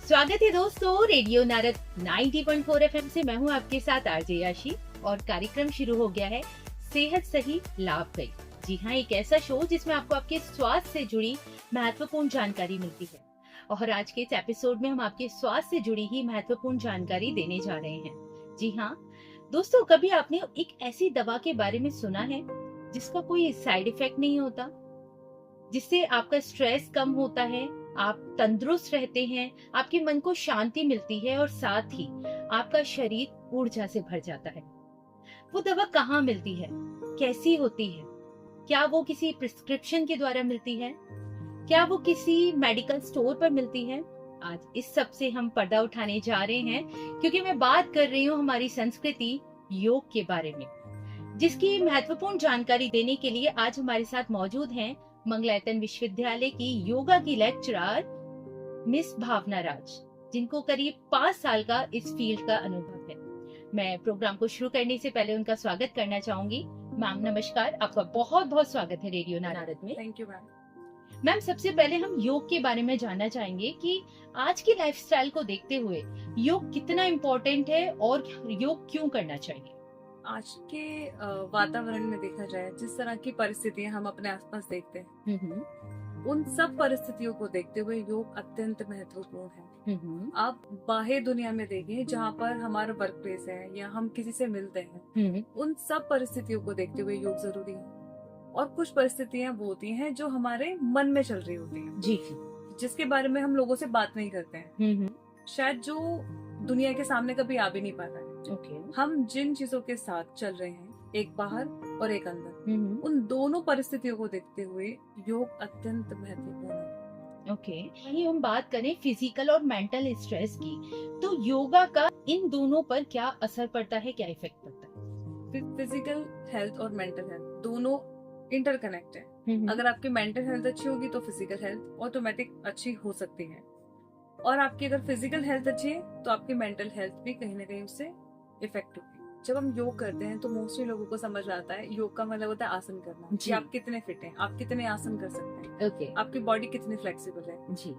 स्वागत है दोस्तों रेडियो नारद 90.4 एफएम से। मैं हूं आपके साथ आरजे याशी और कार्यक्रम शुरू हो गया है सेहत सही लाभ कई। जी हाँ, एक ऐसा शो जिसमें आपको आपके स्वास्थ्य से जुड़ी महत्वपूर्ण जानकारी मिलती है। और आज के इस एपिसोड में हम आपके स्वास्थ्य से जुड़ी ही महत्वपूर्ण जानकारी देने जा रहे हैं। जी हाँ दोस्तों, कभी आपने एक ऐसी दवा के बारे में सुना है जिसका कोई साइड इफेक्ट नहीं होता, जिससे आपका स्ट्रेस कम होता है, आप तंदुरुस्त रहते हैं, आपके मन को शांति मिलती है और साथ ही आपका शरीर ऊर्जा से भर जाता है? वो दवा कहाँ मिलती है, कैसी होती है, क्या वो किसी प्रिस्क्रिप्शन के द्वारा मिलती है, क्या वो किसी मेडिकल स्टोर पर मिलती है? आज इस सब से हम पर्दा उठाने जा रहे हैं, क्योंकि मैं बात कर रही हूँ हमारी संस्कृति योग के बारे में, जिसकी महत्वपूर्ण जानकारी देने के लिए आज हमारे साथ मौजूद हैं मंगलायतन विश्वविद्यालय की योगा की लेक्चरर मिस भावना राज, जिनको करीब 5 साल का इस फील्ड का अनुभव है। मैं प्रोग्राम को शुरू करने से पहले उनका स्वागत करना चाहूंगी। मैम नमस्कार, आपका बहुत बहुत स्वागत है रेडियो नारद में। Thank you ma'am. मैम, सबसे पहले हम योग के बारे में जानना चाहेंगे कि आज की लाइफस्टाइल को देखते हुए योग कितना इम्पोर्टेंट है और योग क्यों करना चाहिए? आज के वातावरण में देखा जाए, जिस तरह की परिस्थितियां हम अपने आसपास देखते हैं, उन सब परिस्थितियों को देखते हुए योग अत्यंत महत्वपूर्ण है। आप बाहर दुनिया में देखें, जहाँ पर हमारा वर्क प्लेस है या हम किसी से मिलते हैं, उन सब परिस्थितियों को देखते हुए योग जरूरी है। और कुछ परिस्थितियां वो होती हैं जो हमारे मन में चल रही होती हैं, जी, जिसके बारे में हम लोगों से बात नहीं करते हैं, शायद जो दुनिया के सामने कभी आ भी नहीं पाता है। हम जिन चीजों के साथ चल रहे हैं, एक बाहर और एक अंदर, उन दोनों परिस्थितियों को देखते हुए योग अत्यंत महत्वपूर्ण है। वहीं हम बात करें फिजिकल और मेंटल स्ट्रेस की, तो योगा का इन दोनों पर क्या असर पड़ता है, क्या इफेक्ट पड़ता है? फिजिकल हेल्थ और मेंटल हेल्थ दोनों इंटरकनेक्ट है। अगर आपकी मेंटल हेल्थ अच्छी होगी तो फिजिकल हेल्थ ऑटोमेटिक अच्छी हो सकती है, और आपकी अगर फिजिकल हेल्थ अच्छी है तो आपकी मेंटल हेल्थ भी कहीं ना कहीं उससे इफेक्ट होगी। जब हम योग करते हैं तो मोस्टली लोगों को समझ आता है योग का मतलब होता है आसन करना, कि आप कितने फिट हैं, आप कितने आसन कर सकते हैं, आपकी बॉडी कितनी फ्लेक्सिबल है जी।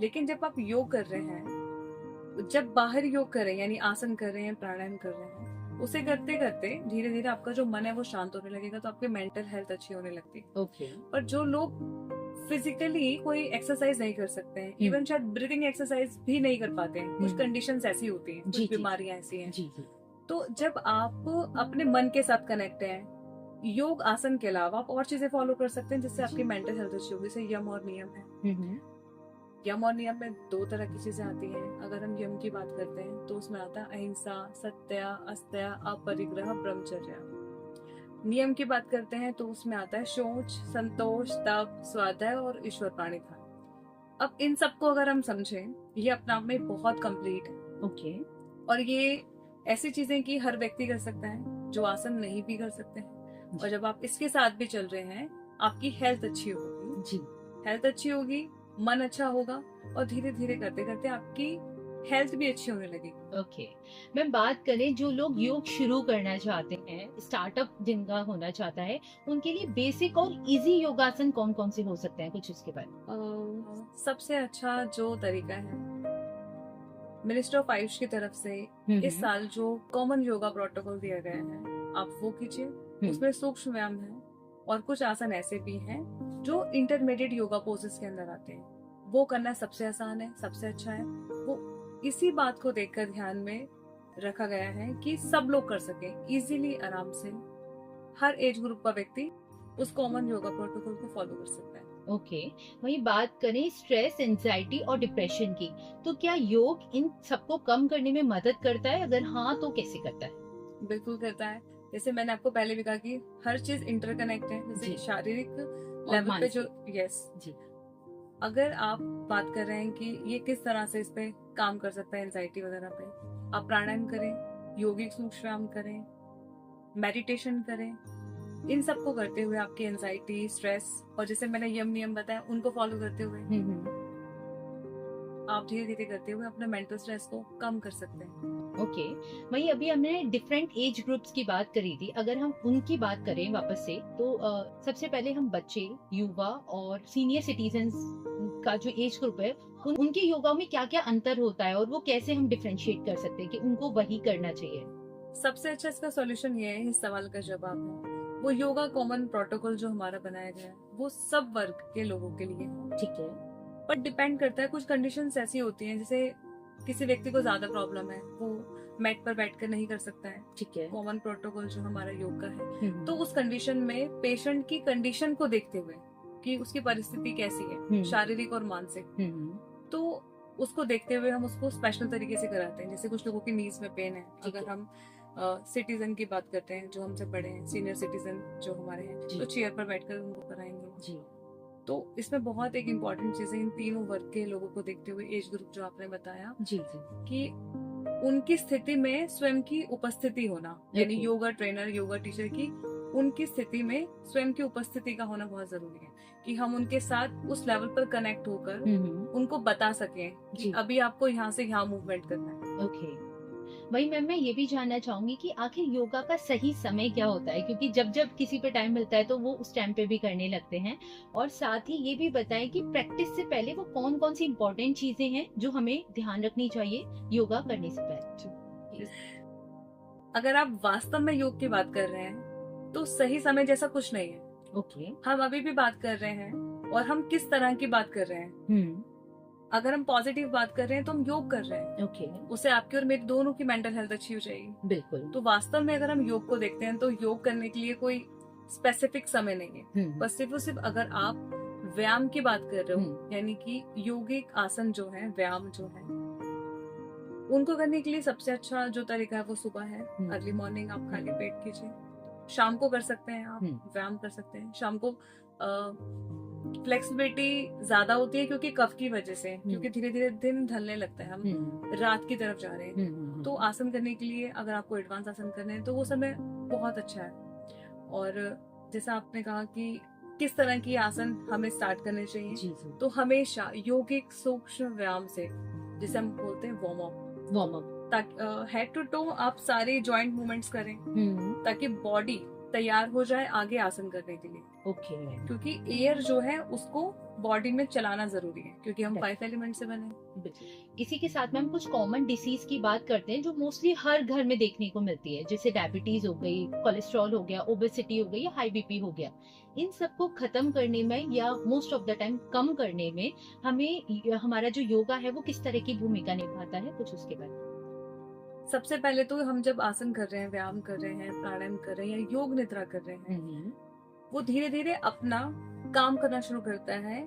लेकिन जब आप योग कर रहे हैं, जब बाहर योग कर रहे हैं, यानी आसन कर रहे हैं, प्राणायाम कर रहे हैं, उसे करते करते धीरे धीरे आपका जो मन है वो शांत होने लगेगा, तो आपकी मेंटल हेल्थ अच्छी होने लगती है। और जो लोग फिजिकली कोई एक्सरसाइज नहीं कर सकते हैं, इवन शायद ब्रीदिंग एक्सरसाइज भी नहीं कर पाते हैं, कुछ कंडीशंस ऐसी होती हैं, कुछ बीमारियां ऐसी हैं, तो जब आप अपने मन के साथ कनेक्ट हैं, योग आसन के अलावा आप और चीजें फॉलो कर सकते हैं जिससे आपकी मेंटल हेल्थ अच्छी होगी। जैसे यम और नियम है। यम और नियम में 2 तरह की चीजें आती हैं। अगर हम यम की बात करते हैं तो उसमें आता है अहिंसा, सत्य, अस्त्य, अपरिग्रह, ब्रह्मचर्य। नियम की बात करते हैं तो उसमें आता है शौच, संतोष, तप, स्वाध्याय और ईश्वर प्रणिधान। अब इन सबको अगर हम समझें, ये अपने आप में बहुत कंप्लीट है। और ये ऐसी चीजें कि हर व्यक्ति कर सकता है, जो आसन नहीं भी कर सकते हैं। और जब आप इसके साथ भी चल रहे हैं, आपकी हेल्थ अच्छी होगी जी। हेल्थ अच्छी होगी, मन अच्छा होगा, और धीरे धीरे करते करते आपकी हेल्थ भी अच्छी होने लगेगी। मैं बात करें जो लोग योग शुरू करना चाहते हैं, स्टार्टअप जिनका होना चाहता है, उनके लिए बेसिक और इजी योगासन कौन कौन से हो सकते हैं, कुछ इसके बारे में? सबसे अच्छा जो तरीका है, मिनिस्टर ऑफ आयुष की तरफ से इस साल जो कॉमन योगा प्रोटोकॉल दिया गया है, आप वो कीजिए। उसमें सूक्ष्म व्यायाम है और कुछ आसन ऐसे भी हैं जो इंटरमीडिएट योगा पोजेस के अंदर आते हैं, वो करना सबसे आसान है, सबसे अच्छा है। वो इसी बात को देखकर ध्यान में रखा गया है कि सब लोग कर सके इजीली, आराम से। हर एज ग्रुप का व्यक्ति उस कॉमन योगा प्रोटोकॉल को फॉलो कर सकता है। वही बात करें स्ट्रेस, एंजाइटी और डिप्रेशन की, तो क्या योग इन सबको कम करने में मदद करता है? अगर हाँ तो कैसे करता है? बिल्कुल करता है। जैसे मैंने आपको पहले भी कहा कि हर चीज इंटरकनेक्ट है। जैसे शारीरिक लेवल पे जो जी, अगर आप बात कर रहे हैं कि ये किस तरह से इस पे काम कर सकता है एंजाइटी वगैरह पे, आप प्राणायाम करें, योगिक सूक्ष्म व्यायाम करें, मेडिटेशन करें। इन सबको करते हुए आपकी एंजाइटी, स्ट्रेस, और जैसे मैंने यम नियम बताया, उनको फॉलो करते हुए आप धीरे धीरे करते हुए अपने मेंटल स्ट्रेस को कम कर सकते हैं। वही अभी हमने डिफरेंट एज ग्रुप्स की बात करी थी, अगर हम उनकी बात करें वापस से, तो सबसे पहले हम बच्चे, युवा और सीनियर सिटीजन्स का जो एज ग्रुप है उनके योगा में क्या क्या अंतर होता है और वो कैसे हम डिफरेंशिएट कर सकते हैं कि उनको वही करना चाहिए? सबसे अच्छा इसका सॉल्यूशन ये है, इस सवाल का जवाब है, वो योगा कॉमन प्रोटोकॉल जो हमारा बनाया गया है वो सब वर्ग के लोगों के लिए है। ठीक है। पर डिपेंड करता है, कुछ कंडीशंस ऐसी होती हैं जैसे किसी व्यक्ति को ज्यादा प्रॉब्लम है, वो मैट पर बैठकर नहीं कर सकता है, ठीक है। कॉमन प्रोटोकॉल जो हमारा योग का है, तो उस कंडीशन में पेशेंट की कंडीशन को देखते हुए कि उसकी परिस्थिति कैसी है, शारीरिक और मानसिक, तो उसको देखते हुए हम उसको स्पेशल तरीके से कराते हैं। जैसे कुछ लोगों की नीज में पेन है, अगर हम सिटीजन की बात करते हैं जो हमसे बड़े हैं, सीनियर सिटीजन जो हमारे हैं, तो चेयर पर बैठकर उनको कराएंगे जी। तो इसमें बहुत एक इम्पॉर्टेंट चीज है, इन तीनों वर्ग के लोगों को देखते हुए एज ग्रुप जो आपने बताया जी जी, कि उनकी स्थिति में स्वयं की उपस्थिति होना, यानी योगा ट्रेनर, योगा टीचर की उनकी स्थिति में स्वयं की उपस्थिति का होना बहुत जरूरी है, कि हम उनके साथ उस लेवल पर कनेक्ट होकर उनको बता सकें कि अभी आपको यहाँ से यहाँ मूवमेंट करना है। ओके। वही मैम, मैं ये भी जानना चाहूंगी कि आखिर योगा का सही समय क्या होता है, क्योंकि जब जब किसी पे टाइम मिलता है तो वो उस टाइम पे भी करने लगते हैं, और साथ ही ये भी बताएं कि प्रैक्टिस से पहले वो कौन कौन सी इम्पोर्टेंट चीजें हैं जो हमें ध्यान रखनी चाहिए योगा करने से पहले। अगर आप वास्तव में योग की बात कर रहे हैं तो सही समय जैसा कुछ नहीं है। ओके। हम अभी भी बात कर रहे हैं, और हम किस तरह की बात कर रहे हैं। अगर हम पॉजिटिव बात कर रहे हैं तो हम योग कर रहे हैं। ओके। उससे आपकी और मेरी दोनों की मेंटल हेल्थ अच्छी हो जाएगी। बिल्कुल। तो वास्तव में अगर हम योग को देखते हैं तो योग करने के लिए कोई स्पेसिफिक समय नहीं है, बस सिर्फ अगर आप व्यायाम की बात कर रहे हो, यानी कि योगिक आसन जो है, व्यायाम जो है, उनको करने के लिए सबसे अच्छा जो तरीका है वो सुबह है। अर्ली मॉर्निंग आप खाली पेट कीजिए, शाम को कर सकते हैं, आप व्यायाम कर सकते हैं। शाम को फ्लेक्सिबिलिटी ज्यादा होती है क्योंकि कफ की वजह से, क्योंकि धीरे धीरे दिन ढलने लगता है, हम रात की तरफ जा रहे हैं, तो आसन करने के लिए अगर आपको एडवांस आसन करने हैं तो वो समय बहुत अच्छा है। और जैसा आपने कहा कि किस तरह की आसन हमें स्टार्ट करने चाहिए, तो हमेशा योगिक सूक्ष्म व्यायाम से, जिसे हम बोलते हैं वार्म अप, ताकि हेड टू टो आप सारे जॉइंट मूवमेंट्स करें, ताकि बॉडी तैयार हो जाए आगे आसन करने के लिए। ओके। क्योंकि एयर जो है उसको बॉडी में चलाना जरूरी है, क्योंकि हम 5 एलिमेंट से बने। इसी के साथ में हम कुछ कॉमन डिसीज की बात करते हैं जो मोस्टली हर घर में देखने को मिलती है, जैसे डायबिटीज हो गई, कोलेस्ट्रॉल हो गया, ओबेसिटी हो गई या हाई बीपी हो गया। इन सबको खत्म करने में या मोस्ट ऑफ द टाइम कम करने में हमें हमारा जो योगा है वो किस तरह की भूमिका निभाता है, कुछ उसके बारे में। सबसे पहले तो हम जब आसन कर रहे हैं, व्यायाम कर रहे हैं, प्राणायाम कर रहे हैं या योग निद्रा कर रहे हैं, वो धीरे धीरे अपना काम करना शुरू करता है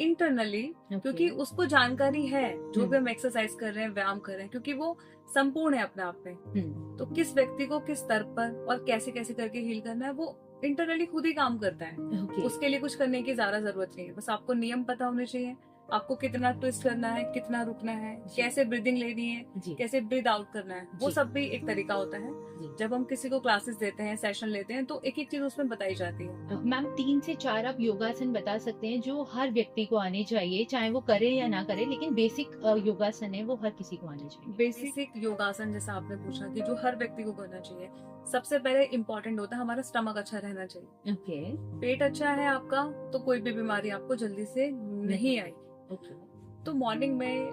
इंटरनली, क्योंकि उसको जानकारी है जो भी हम एक्सरसाइज कर रहे हैं, व्यायाम कर रहे हैं, क्योंकि वो संपूर्ण है अपने आप में। तो किस व्यक्ति को किस स्तर पर और कैसे कैसे करके हील करना है वो इंटरनली खुद ही काम करता है। उसके लिए कुछ करने की ज्यादा जरूरत नहीं है, बस आपको नियम पता होने चाहिए, आपको कितना ट्विस्ट करना है, कितना रुकना है, कैसे ब्रीदिंग लेनी है, कैसे ब्रीद आउट करना है, वो सब भी एक तरीका होता है। जब हम किसी को क्लासेस देते हैं, सेशन लेते हैं, तो एक एक चीज उसमें बताई जाती है। मैम 3 से 4 आप योगासन बता सकते हैं जो हर व्यक्ति को आने चाहिए, चाहे वो करे या ना करे, लेकिन बेसिक योगासन है वो हर किसी को आने चाहिए। बेसिक योगासन जैसा आपने पूछा कि जो हर व्यक्ति को करना चाहिए, सबसे पहले इम्पोर्टेंट होता है हमारा स्टमक अच्छा रहना चाहिए। ओके। पेट अच्छा है आपका तो कोई भी बीमारी आपको जल्दी से नहीं आई। तो मॉर्निंग में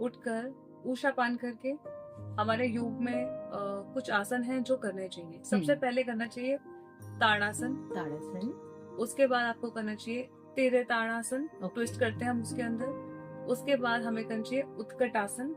उठकर ऊषा पान करके हमारे योग में कुछ आसन हैं जो करने चाहिए। सबसे पहले करना चाहिए ताड़ासन। उसके बाद आपको करना चाहिए तिर्य ताड़ासन, ट्विस्ट करते हैं हम उसके अंदर। उसके बाद हमें करना चाहिए उत्कट आसन।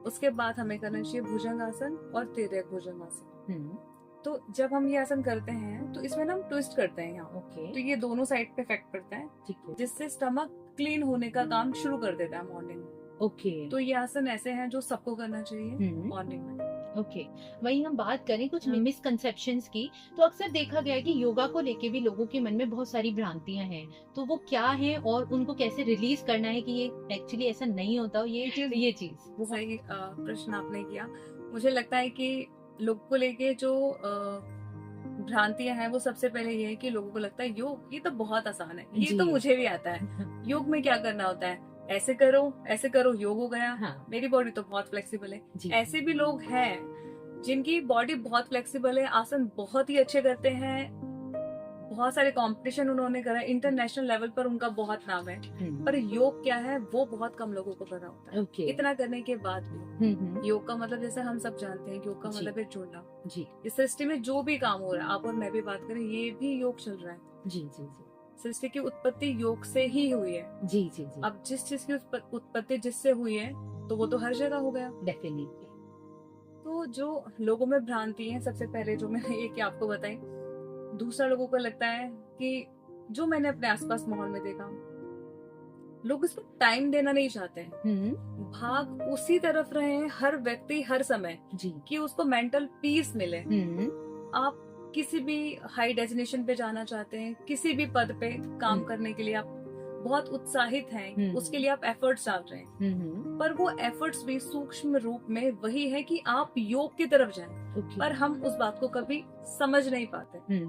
उसके बाद हमें करना चाहिए भुजंग आसन और तिर्य भुजंग आसन। तो जब हम ये आसन करते हैं तो इसमें हम ट्विस्ट करते हैं यहाँ। तो ये दोनों साइड पे इफेक्ट पड़ता है, जिससे स्टमक क्लीन होने का काम शुरू कर देता है मॉर्निंग में। तो ये आसन ऐसे हैं जो सबको करना चाहिए मॉर्निंग में। ओके। वही हम बात करें कुछ मिसकंसेप्शंस की, तो अक्सर देखा गया है कि योगा को लेके भी लोगों के मन में बहुत सारी भ्रांतियां हैं, तो वो क्या है और उनको कैसे रिलीज करना है कि ये एक्चुअली ऐसा नहीं होता ये चीज। वो सही प्रश्न आपने किया। मुझे लगता है कि लोग को लेके जो भ्रांतियां हैं वो सबसे पहले ये है कि लोगों को लगता है योग ये तो बहुत आसान है, ये तो मुझे भी आता है, योग में क्या करना होता है, ऐसे करो योग हो गया। हाँ। मेरी बॉडी तो बहुत फ्लेक्सिबल है। ऐसे भी लोग हैं जिनकी बॉडी बहुत फ्लेक्सिबल है, आसन बहुत ही अच्छे करते हैं, बहुत सारे कंपटीशन उन्होंने करा, इंटरनेशनल लेवल पर उनका बहुत नाम है, पर योग क्या है वो बहुत कम लोगों को पता होता है। इतना करने के बाद भी योग का मतलब, जैसे हम सब जानते हैं, योग का मतलब है जुड़ना। जी, इस सृष्टि में जो भी काम हो रहा है, आप और मैं भी बात करें, ये भी योग चल रहा है। जी जी जी। सृष्टि की उत्पत्ति योग से ही हुई है। जी जी जी। अब जिस चीज की उत्पत्ति जिससे हुई है, तो वो तो हर जगह हो गया। डेफिनेटली। तो जो लोगों में भ्रांति है, सबसे पहले जो मैंने ये आपको बताई, दूसरा लोगों को लगता है कि जो मैंने अपने आसपास माहौल में देखा, लोग इसको टाइम देना नहीं चाहते हैं। भाग उसी तरफ रहे हैं हर व्यक्ति हर समय जी, कि उसको मेंटल पीस मिले। आप किसी भी हाई डेजिनेशन पे जाना चाहते हैं, किसी भी पद पे काम करने के लिए आप बहुत उत्साहित हैं, उसके लिए आप एफर्ट्स डाल रहे हैं, पर वो एफर्ट्स भी सूक्ष्म रूप में वही है कि आप योग की तरफ जाएं, पर हम उस बात को कभी समझ नहीं पाते।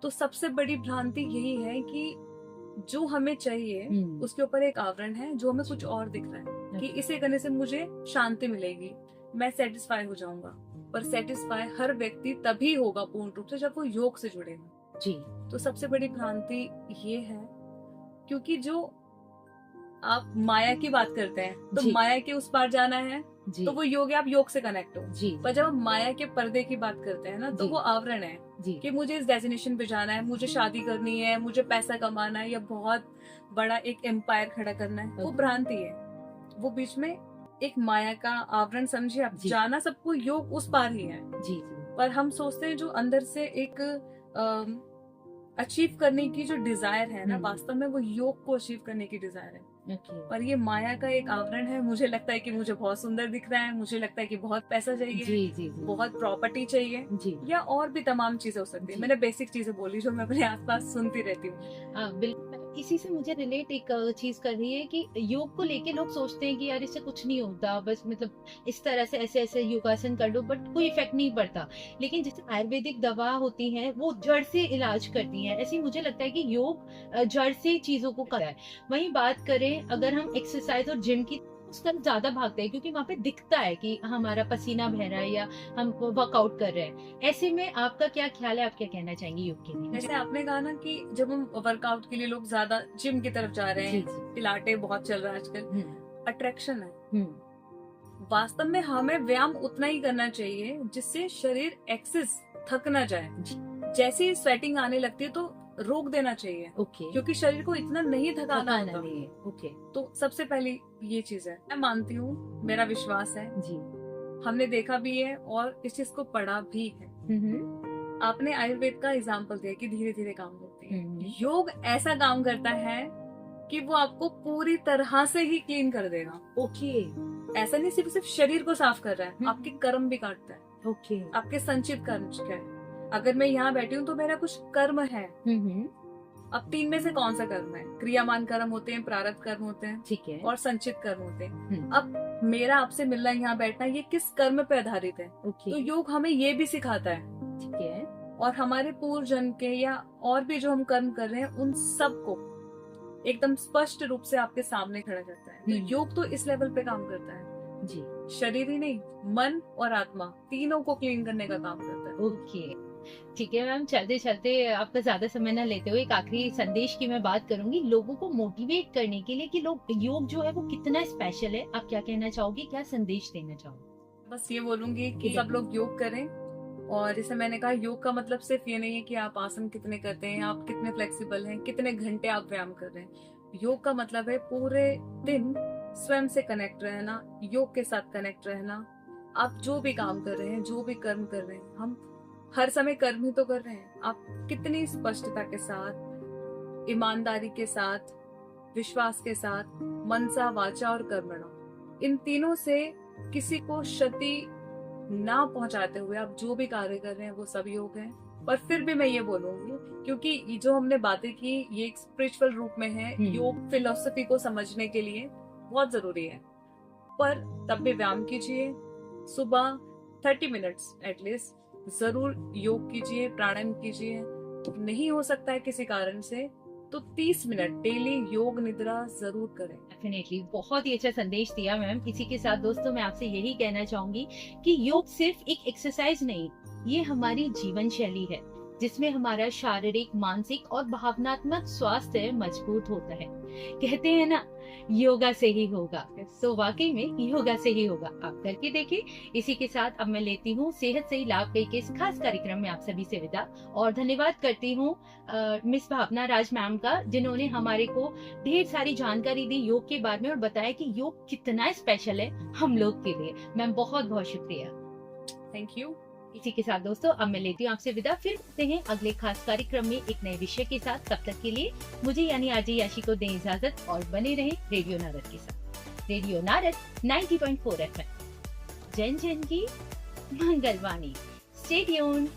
तो सबसे बड़ी भ्रांति यही है कि जो हमें चाहिए उसके ऊपर एक आवरण है जो हमें कुछ और दिख रहा है, कि इसे करने से मुझे शांति मिलेगी, मैं सेटिस्फाई हो जाऊंगा। पर सेटिस्फाई हर व्यक्ति तभी होगा पूर्ण रूप से जब वो योग से जुड़ेगा। जी। तो सबसे बड़ी भ्रांति ये है, क्योंकि जो आप माया की बात करते हैं, तो माया के उस पार जाना है, तो वो योग है, आप योग से कनेक्ट हो। जी। पर जब हम माया के पर्दे की बात करते हैं ना, तो वो आवरण है कि मुझे इस डेस्टिनेशन पे जाना है, मुझे शादी करनी है, मुझे पैसा कमाना है, या बहुत बड़ा एक एम्पायर खड़ा करना है, वो भ्रांति है। वो बीच में एक माया का आवरण समझिए आप, जाना सबको योग उस पार ही है। जी। पर हम सोचते हैं जो अंदर से एक अचीव करने की जो डिजायर है ना, वास्तव में वो योग को अचीव करने की डिजायर है। पर ये माया का एक आवरण है। मुझे लगता है कि मुझे बहुत सुंदर दिख रहा है, मुझे लगता है कि बहुत पैसा चाहिए, जी, बहुत प्रॉपर्टी चाहिए, जी, या और भी तमाम चीजें हो सकती है। मैंने बेसिक चीजें बोली जो मैं अपने आसपास सुनती रहती हूँ। बिल्कुल, इसी से मुझे रिलेट एक चीज कर रही है कि योग को लेके लोग सोचते हैं कि यार इससे कुछ नहीं होता, बस मतलब इस तरह से ऐसे ऐसे योगासन कर लो, बट कोई इफेक्ट नहीं पड़ता। लेकिन जैसे आयुर्वेदिक दवा होती है वो जड़ से इलाज करती है, ऐसे मुझे लगता है कि योग जड़ से चीजों को करता है। वहीं बात करें अगर हम एक्सरसाइज और जिम की, उस तरफ ज्यादा भागते हैं क्योंकि वहाँ पे दिखता है कि हमारा पसीना बह रहा है या हम वर्कआउट कर रहे हैं। ऐसे में आपका क्या ख्याल है, आप क्या कहना चाहेंगे योग के लिए? जैसे आपने कहा ना कि जब हम वर्कआउट के लिए लोग ज्यादा जिम की तरफ जा रहे हैं, पिलाटे बहुत चल रहा है आजकल, अट्रैक्शन है। वास्तव में हमें व्यायाम उतना ही करना चाहिए जिससे शरीर एक्सेस थक ना जाए। जैसे ही स्वेटिंग आने लगती है तो रोक देना चाहिए, क्योंकि शरीर को इतना नहीं थकाना होता। तो सबसे पहली ये चीज है, मैं मानती हूँ, मेरा विश्वास है जी, हमने देखा भी है और इस चीज को पढ़ा भी है। आपने आयुर्वेद का एग्जाम्पल दिया कि धीरे धीरे काम करती है। योग ऐसा काम करता है कि वो आपको पूरी तरह से ही क्लीन कर देगा। ऐसा नहीं सिर्फ शरीर को साफ कर रहा है, आपके कर्म भी काटता है। आपके संचित कर्म क्या है? अगर मैं यहाँ बैठी हूँ तो मेरा कुछ कर्म है। अब 3 में से कौन सा कर्म है? क्रियामान कर्म होते हैं, प्रारब्ध कर्म होते हैं, ठीक है, और संचित कर्म होते हैं। अब मेरा आपसे मिलना, यहाँ बैठना, ये किस कर्म पे आधारित है? तो योग हमें ये भी सिखाता है, ठीक है, और हमारे पूर्व जन्म के या और भी जो हम कर्म कर रहे हैं उन सबको एकदम स्पष्ट रूप से आपके सामने खड़ा करता है। तो योग तो इस लेवल पे काम करता है जी, शरीर ही नहीं, मन और आत्मा तीनों को क्लीन करने का काम करता है। ठीक है मैम, चलते चलते आपका ज्यादा समय न लेते हुए एक आखिरी संदेश की मैं बात करूंगी लोगों को मोटिवेट करने के लिए कि लोग योग जो है वो कितना स्पेशल है। आप क्या कहना चाहोगे, क्या संदेश देना चाहोगे? बस ये बोलूंगी कि सब लोग योग करें, और जैसे मैंने कहा, योग का मतलब सिर्फ ये नहीं है कि आप आसन कितने करते हैं, आप कितने फ्लेक्सिबल हैं, कितने घंटे आप व्यायाम कर रहे हैं। योग का मतलब है पूरे दिन स्वयं से कनेक्ट रहना, योग के साथ कनेक्ट रहना। आप जो भी काम कर रहे हैं, जो भी कर्म कर रहे हैं, हम हर समय कर्म ही तो कर रहे हैं। आप कितनी स्पष्टता के साथ, ईमानदारी के साथ, विश्वास के साथ, मनसा, वाचा और कर्मणा, इन तीनों से किसी को क्षति ना पहुंचाते हुए आप जो भी कार्य कर रहे हैं वो सब योग है। पर फिर भी मैं ये बोलूंगी, क्योंकि ये जो हमने बातें की ये एक स्पिरिचुअल रूप में है, योग फिलोसफी को समझने के लिए बहुत जरूरी है। पर तब भी व्यायाम कीजिए, सुबह 30 मिनट्स एटलीस्ट जरूर योग कीजिए, प्राणायाम कीजिए। नहीं हो सकता है किसी कारण से तो 30 मिनट डेली योग निद्रा जरूर करें। डेफिनेटली, बहुत ही अच्छा संदेश दिया मैम। इसी के साथ दोस्तों मैं आपसे यही कहना चाहूंगी कि योग सिर्फ एक एक्सरसाइज नहीं, ये हमारी जीवन शैली है। जिसमें हमारा शारीरिक, मानसिक और भावनात्मक स्वास्थ्य मजबूत होता है। कहते हैं ना, योगा से ही होगा, तो वाकई में योगा से ही होगा। आप करके देखिए। इसी के साथ अब मैं लेती हूँ सेहत से ही लाभ कई के इस खास कार्यक्रम में आप सभी से विदा, और धन्यवाद करती हूँ मिस भावना राज मैम का, जिन्होंने हमारे को ढेर सारी जानकारी दी योग के बारे में और बताया कि योग कितना स्पेशल है हम लोग के लिए। मैम बहुत बहुत शुक्रिया। Thank you. इसी के साथ दोस्तों अब मैं लेती हूँ आपसे विदा। फिर मिलते हैं अगले खास कार्यक्रम में एक नए विषय के साथ। तब तक के लिए मुझे यानी आरजे याशी को दें इजाजत और बने रहें रेडियो नारद के साथ। रेडियो नारद 90.4 FM, जन जन की मंगलवाणी। Stay tuned.